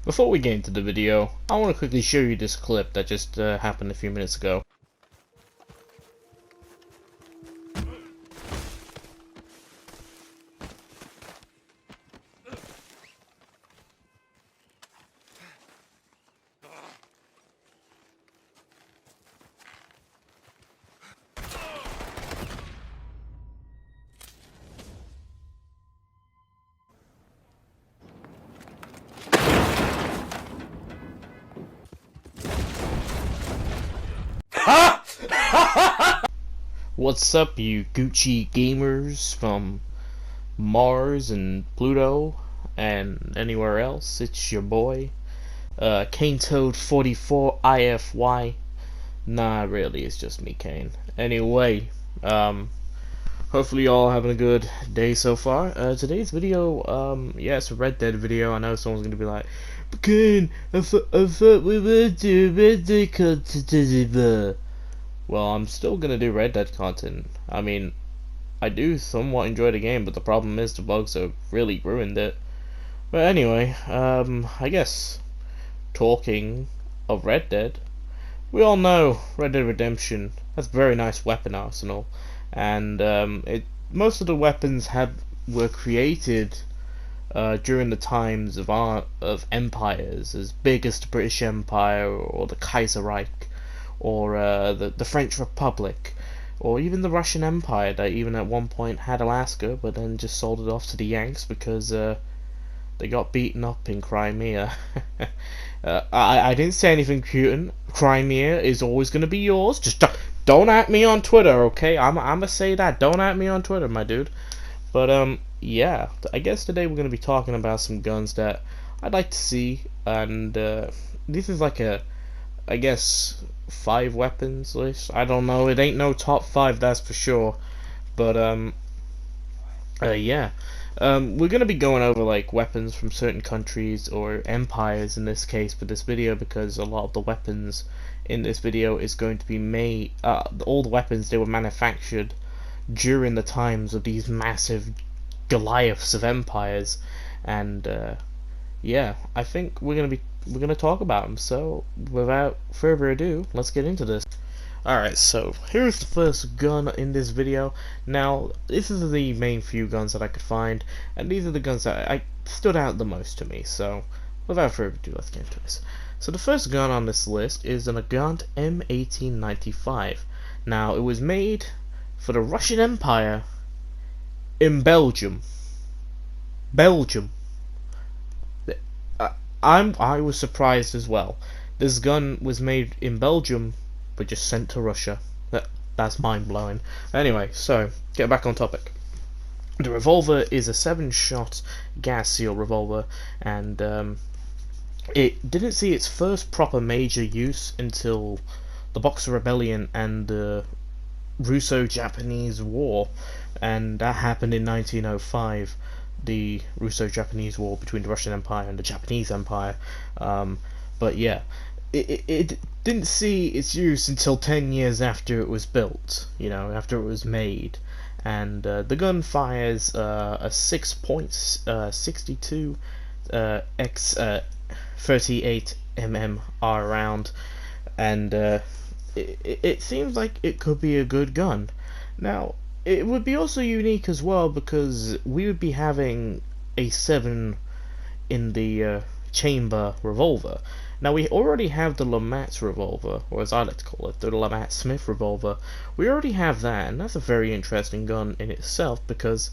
Before we get into the video, I want to quickly show you this clip that just happened a few minutes ago. What's up, you Gucci gamers from Mars and Pluto and anywhere else? It's your boy, Kane Toad 44 IFY. Nah, really, it's just me, Kane. Anyway, hopefully y'all having a good day so far. Today's video, yeah, it's a Red Dead video. I know someone's gonna be like, Kane, I thought we were doing Red Dead content. Well, I'm still gonna do Red Dead content. I mean, I do somewhat enjoy the game, but the problem is the bugs have really ruined it. But anyway, I guess talking of Red Dead, we all know Red Dead Redemption has a very nice weapon arsenal, and most of the weapons were created during the times of empires as big as the British Empire or the Kaiserreich, or the French Republic, or even the Russian Empire that even at one point had Alaska but then just sold it off to the Yanks because they got beaten up in Crimea. I didn't say anything, Putin. Crimea is always going to be yours. Just don't at me on Twitter, okay? I'm gonna say that. Don't at me on Twitter, my dude. But yeah, I guess today we're going to be talking about some guns that I'd like to see, and this is like I guess 5 weapons list. I don't know. It ain't no top 5, that's for sure. But yeah. We're gonna be going over like weapons from certain countries or empires in this case for this video, because a lot of the weapons in this video is going to be made. All the weapons, they were manufactured during the times of these massive Goliaths of empires, and yeah, I think we're gonna talk about them. So without further ado, let's get into this. Alright, so here's the first gun in this video. Now, this is the main few guns that I could find, and these are the guns that I stood out the most to me. So without further ado, let's get into this. So the first gun on this list is a Nagant M1895. Now, it was made for the Russian Empire in Belgium. Belgium. I was surprised as well. This gun was made in Belgium, but just sent to Russia. That's mind blowing. Anyway, so get back on topic. The revolver is a 7-shot gas seal revolver, and it didn't see its first proper major use until the Boxer Rebellion and the Russo-Japanese War, and that happened in 1905. The Russo-Japanese War between the Russian Empire and the Japanese Empire. But yeah, it didn't see its use until 10 years after it was built, after it was made. And the gun fires a 6.62 x 38 mmR round, and it seems like it could be a good gun. Now, it would be also unique as well because we would be having a 7 in the chamber revolver. Now, we already have the Lamat's revolver, or as I like to call it, the Lamat Smith revolver. We already have that, and that's a very interesting gun in itself because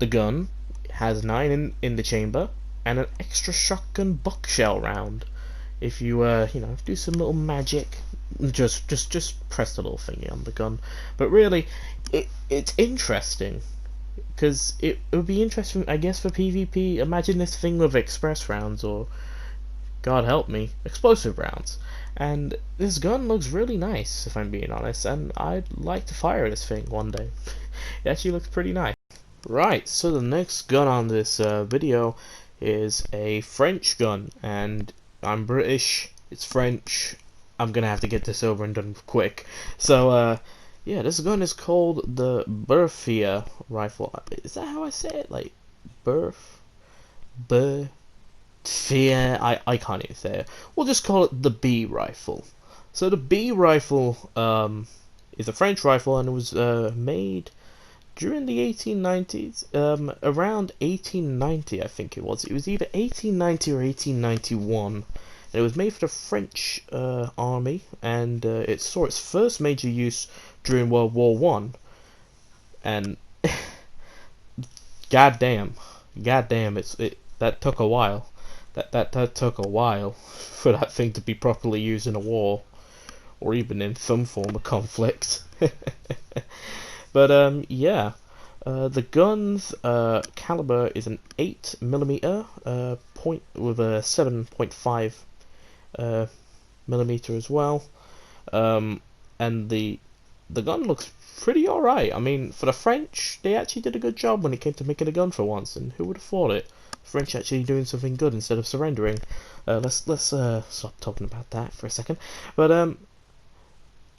the gun has 9 in the chamber and an extra shotgun buckshell round. If you do some little magic, just press the little thingy on the gun. But really, it's interesting because it would be interesting, I guess, for PvP. Imagine this thing with express rounds, or God help me, explosive rounds. And this gun looks really nice, if I'm being honest, and I'd like to fire this thing one day. It actually looks pretty nice. Right, so the next gun on this video is a French gun, and I'm British, it's French, I'm gonna have to get this over and done quick. So, yeah, this gun is called the Berthia rifle. Is that how I say it? Like, I can't even say it. We'll just call it the B rifle. So the B rifle is a French rifle, and it was made during the 1890s, around 1890 I think it was. It was either 1890 or 1891. And it was made for the French army, and it saw its first major use during World War One. And goddamn, that took a while. That took a while for that thing to be properly used in a war, or even in some form of conflict. But yeah, the gun's caliber is an 8mm point with a 7.5 millimeter as well, and the gun looks pretty alright. I mean, for the French, they actually did a good job when it came to making a gun for once, and who would have thought it? French actually doing something good instead of surrendering. Let's stop talking about that for a second. But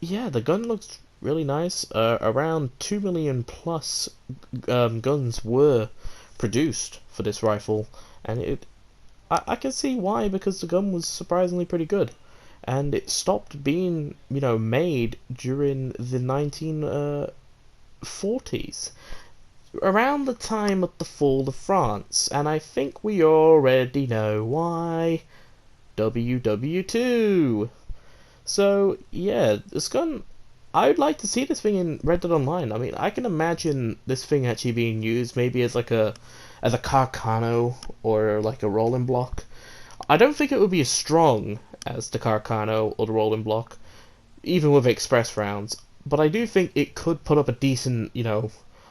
yeah, the gun looks really nice. Around 2 million plus guns were produced for this rifle, and I can see why, because the gun was surprisingly pretty good, and it stopped being made during the 1940s. Around the time of the fall of France, and I think we already know why. WW2. So yeah, this gun, I'd like to see this thing in Red Dead Online. I mean, I can imagine this thing actually being used maybe as a Carcano or like a rolling block. I don't think it would be as strong as the Carcano or the rolling block, even with express rounds. But I do think it could put up a decent,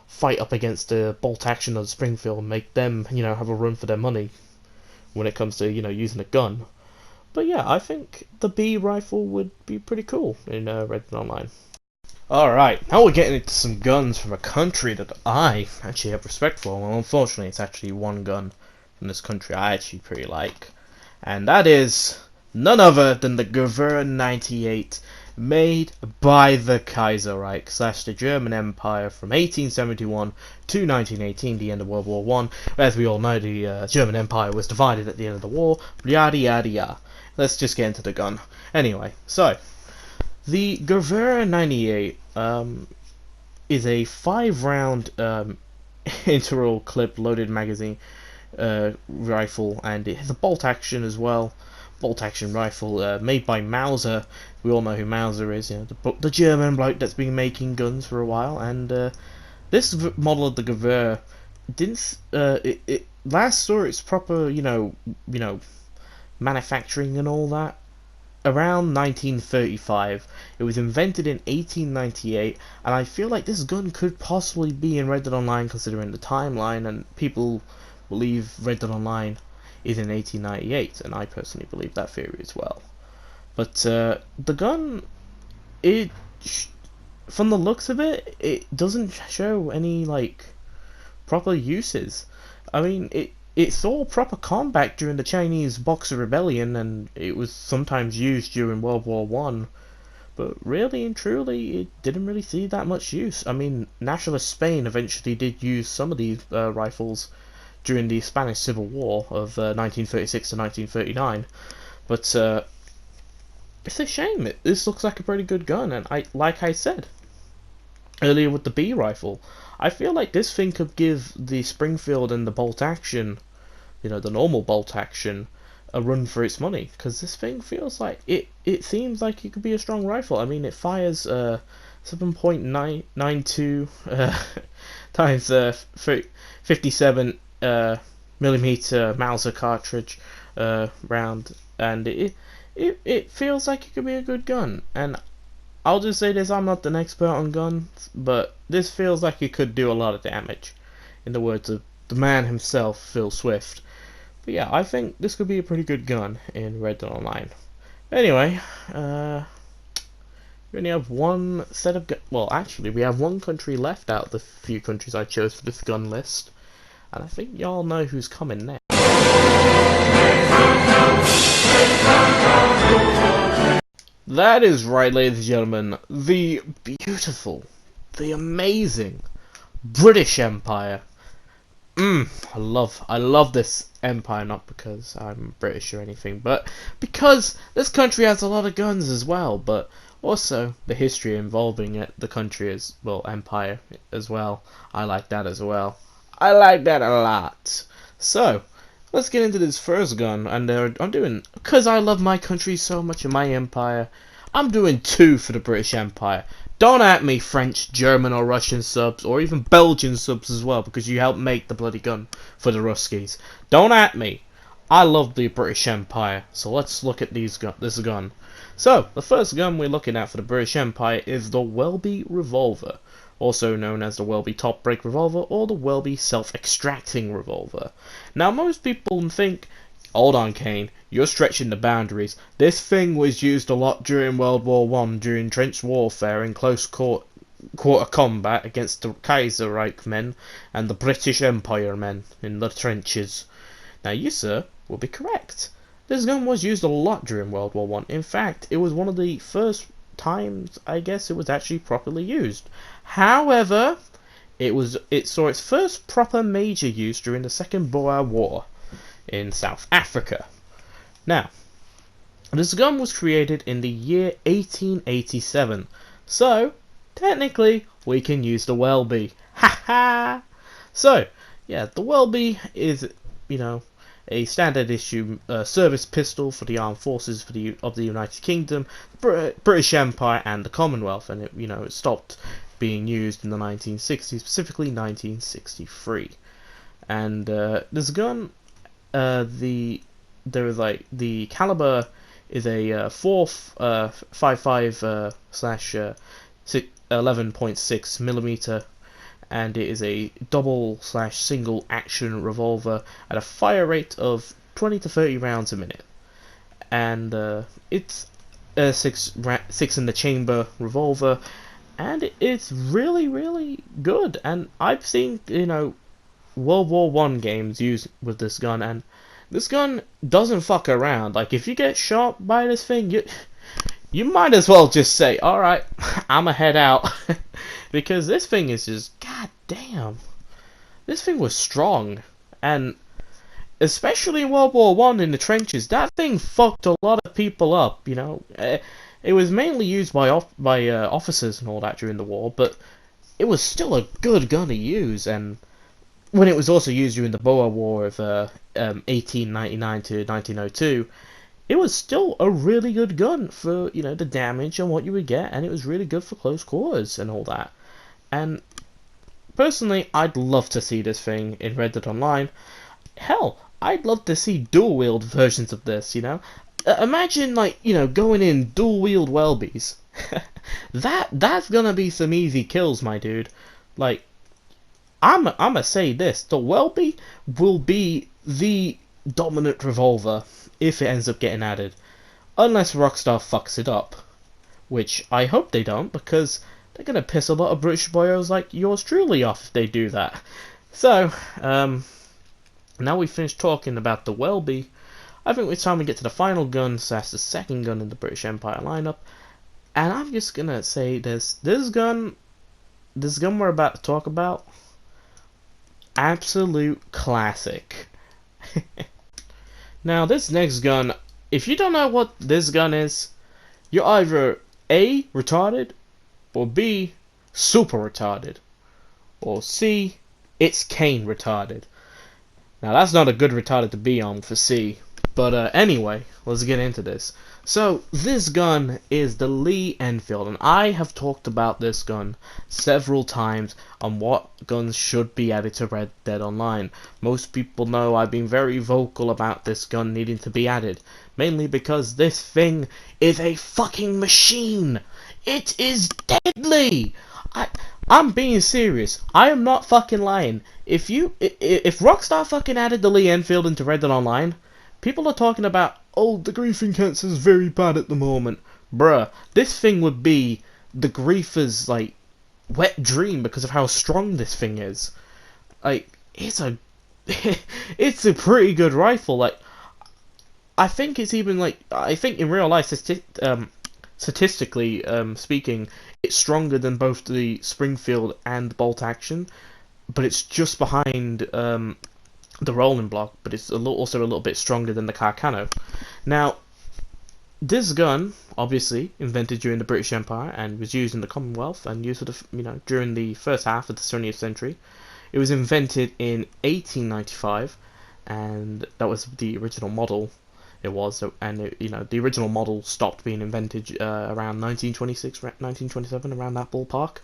fight up against the bolt action of Springfield and make them, have a run for their money when it comes to, using a gun. But yeah, I think the B rifle would be pretty cool in Red Dead Online. Alright, now we're getting into some guns from a country that I actually have respect for. Well, unfortunately, it's actually one gun from this country I actually pretty like. And that is none other than the Gewehr 98, made by the Kaiserreich / the German Empire from 1871 to 1918, the end of World War One. As we all know, the German Empire was divided at the end of the war. Yada yada yada. Let's just get into the gun. Anyway, so the Gewehr 98 is a 5-round integral clip loaded magazine rifle, and it has a bolt action as well. Bolt action rifle made by Mauser. We all know who Mauser is, the German bloke that's been making guns for a while. And this model of the Gewehr didn't it last saw its proper manufacturing and all that around 1935. It was invented in 1898, and I feel like this gun could possibly be in Red Dead Online, considering the timeline, and people believe Red Dead Online is in 1898, and I personally believe that theory as well. But the gun, from the looks of it, it doesn't show any proper uses. I mean, it saw proper combat during the Chinese Boxer Rebellion, and it was sometimes used during World War One. But really and truly, it didn't really see that much use. I mean, Nationalist Spain eventually did use some of these rifles during the Spanish Civil War of 1936 to 1939, but it's a shame. This looks like a pretty good gun, and like I said earlier with the B rifle, I feel like this thing could give the Springfield and the bolt action, the normal bolt action, a run for its money, because this thing feels like it seems like it could be a strong rifle. I mean, it fires 7.92 times 57 millimeter Mauser cartridge round, and it feels like it could be a good gun. And I'll just say this: I'm not an expert on guns, but this feels like it could do a lot of damage, in the words of the man himself, Phil Swift. But yeah, I think this could be a pretty good gun in Red Dead Online. Anyway, we only have one set of well, actually, we have one country left out of the few countries I chose for this gun list. And I think y'all know who's coming next. That is right, ladies and gentlemen. The beautiful, the amazing British Empire. I love this empire, not because I'm British or anything, but because this country has a lot of guns as well, but also the history involving it, the country as well, empire as well. I like that as well. I like that a lot. So, let's get into this first gun, and I'm doing, because I love my country so much and my empire, I'm doing 2 for the British Empire. Don't at me, French, German, or Russian subs, or even Belgian subs as well, because you helped make the bloody gun for the Ruskies. Don't at me. I love the British Empire, so let's look at this gun. So, the first gun we're looking at for the British Empire is the Wellby Revolver, also known as the Wellby Top Break Revolver or the Wellby Self-Extracting Revolver. Now, most people think, hold on, Kane, you're stretching the boundaries. This thing was used a lot during World War One, during trench warfare and close quarter combat against the Kaiserreich men and the British Empire men in the trenches. Now, you, sir, will be correct. This gun was used a lot during World War One. In fact, it was one of the first times, I guess, it was actually properly used. However, it saw its first proper major use during the Second Boer War in South Africa. Now, this gun was created in the year 1887, so technically we can use the Wellby. Ha ha! So, yeah, the Wellby is, you know, a standard issue service pistol for the armed forces of the United Kingdom, British Empire, and the Commonwealth, and it stopped being used in the 1960s, specifically 1963. And this gun, the caliber is a 4.55 slash 11.6 millimeter, and it is a double/single action revolver at a fire rate of 20 to 30 rounds a minute, and it's a six in the chamber revolver, and it's really good. And I've seen World War One games used with this gun, and this gun doesn't fuck around. Like, if you get shot by this thing, you might as well just say, alright, I'ma head out. Because this thing is just, god damn. This thing was strong. And especially in World War One in the trenches, that thing fucked a lot of people up, It was mainly used by officers and all that during the war, but it was still a good gun to use. And when it was also used during the Boer War of 1899 to 1902, it was still a really good gun for, the damage and what you would get, and it was really good for close quarters and all that. And personally, I'd love to see this thing in Red Dead Online. Hell, I'd love to see dual-wield versions of this, Imagine, going in dual-wield Wellbys. That's gonna be some easy kills, my dude. I'ma say this, the Wellby will be the dominant revolver if it ends up getting added. Unless Rockstar fucks it up. Which I hope they don't, because they're gonna piss a lot of British boyos like yours truly off if they do that. So, now we've finished talking about the Wellby, I think it's time we get to the final gun, so that's the second gun in the British Empire lineup. And I'm just gonna say this gun we're about to talk about, absolute classic. Now, this next gun, if you don't know what this gun is, you're either A, retarded, or B, super retarded, or C, it's Kane retarded. Now, that's not a good retarded to be on for C, but anyway, let's get into this. So, this gun is the Lee Enfield, and I have talked about this gun several times on what guns should be added to Red Dead Online. Most people know I've been very vocal about this gun needing to be added, mainly because this thing is a fucking machine. It is deadly. I'm being serious. I am not fucking lying. If Rockstar fucking added the Lee Enfield into Red Dead Online, people are talking about, oh, the griefing cancer is very bad at the moment. Bruh, this thing would be the griefer's, wet dream because of how strong this thing is. It's a it's a pretty good rifle. I think it's even, I think in real life, statistically speaking, it's stronger than both the Springfield and bolt action. but it's just behind the rolling block, but it's also a little bit stronger than the Carcano. Now, this gun, obviously, invented during the British Empire and was used in the Commonwealth and used for the, during the first half of the 20th century. It was invented in 1895, and that was the original model. It was, and the original model stopped being invented around 1926, 1927, around that ballpark.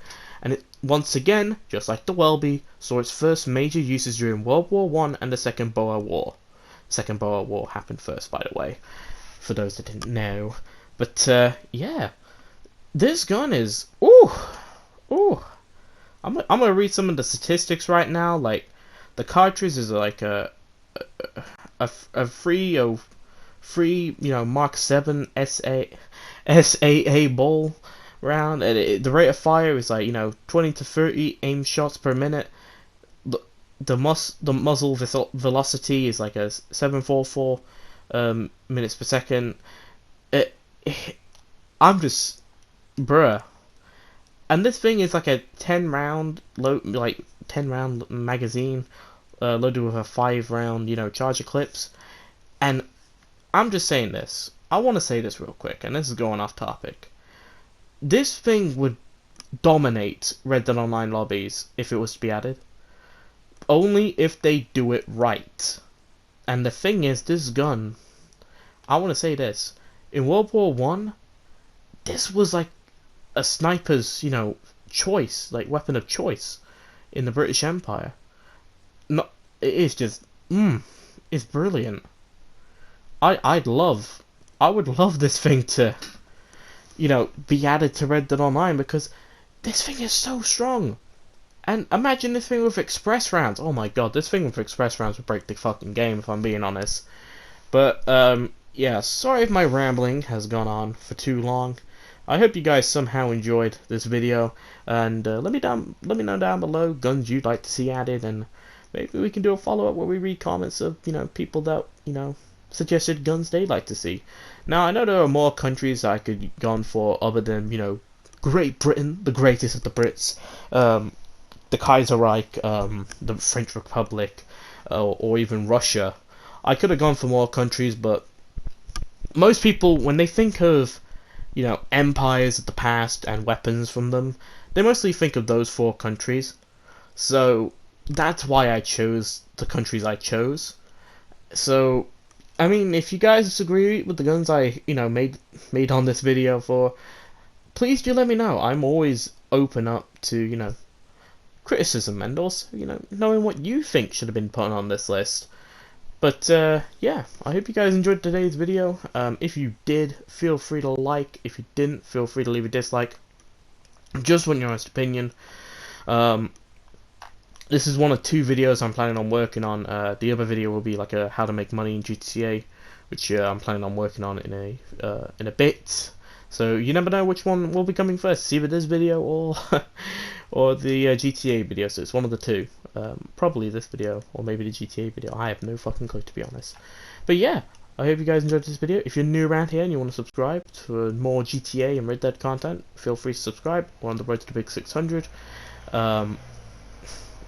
And it, once again, just like the Wellby, saw its first major uses during World War One and the Second Boer War. Second Boer War happened first, by the way, for those that didn't know. But yeah, this gun is ooh. I'm gonna read some of the statistics right now. Like, the cartridge is like a free Mark 7 SAA ball round, and the rate of fire is like 20 to 30 aim shots per minute. The muzzle velocity is like a 744 minutes per second. I'm just bruh. And this thing is like a 10 round magazine, loaded with a 5-round charger clips. And I'm just saying this. I want to say this real quick, and this is going off topic. This thing would dominate Red Dead Online lobbies if it was to be added. Only if they do it right. And the thing is, this gun, I want to say this. In World War One, this was like a sniper's, choice, like weapon of choice in the British Empire. No, it is just, it's brilliant. I would love this thing to, be added to Red Dead Online, because this thing is so strong. And imagine this thing with express rounds. Oh my god, this thing with express rounds would break the fucking game, if I'm being honest. But yeah, sorry if my rambling has gone on for too long. I hope you guys somehow enjoyed this video, and let me know down below guns you'd like to see added, and maybe we can do a follow-up where we read comments of people that suggested guns they'd like to see. Now, I know there are more countries I could have gone for other than Great Britain, the greatest of the Brits, the Kaiserreich, the French Republic, or even Russia. I could have gone for more countries, but most people, when they think of empires of the past and weapons from them, they mostly think of those 4 countries. So that's why I chose the countries I chose. So, I mean, if you guys disagree with the guns I, made on this video for, please do let me know. I'm always open up to, criticism, and also, knowing what you think should have been put on this list. But, yeah, I hope you guys enjoyed today's video. If you did, feel free to like. If you didn't, feel free to leave a dislike. Just want your honest opinion. This is one of 2 videos I'm planning on working on. The other video will be like a how to make money in GTA, which I'm planning on working on in a bit. So you never know which one will be coming first. It's either this video or or the GTA video. So it's one of the 2. Probably this video or maybe the GTA video. I have no fucking clue, to be honest. But yeah, I hope you guys enjoyed this video. If you're new around here and you want to subscribe to more GTA and Red Dead content, feel free to subscribe. We're on the road to the big 600.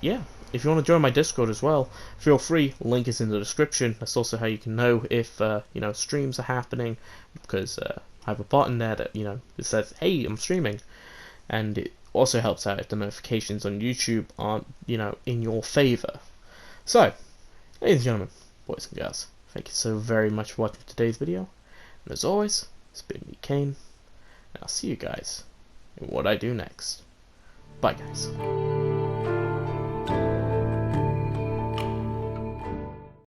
Yeah, if you want to join my Discord as well, feel free. Link is in the description. That's also how you can know if streams are happening, because I have a button there that it says, "Hey, I'm streaming," and it also helps out if the notifications on YouTube aren't in your favor. So, ladies and gentlemen, boys and girls, thank you so very much for watching today's video. And as always, it's been me, Kane, and I'll see you guys in what I do next. Bye, guys.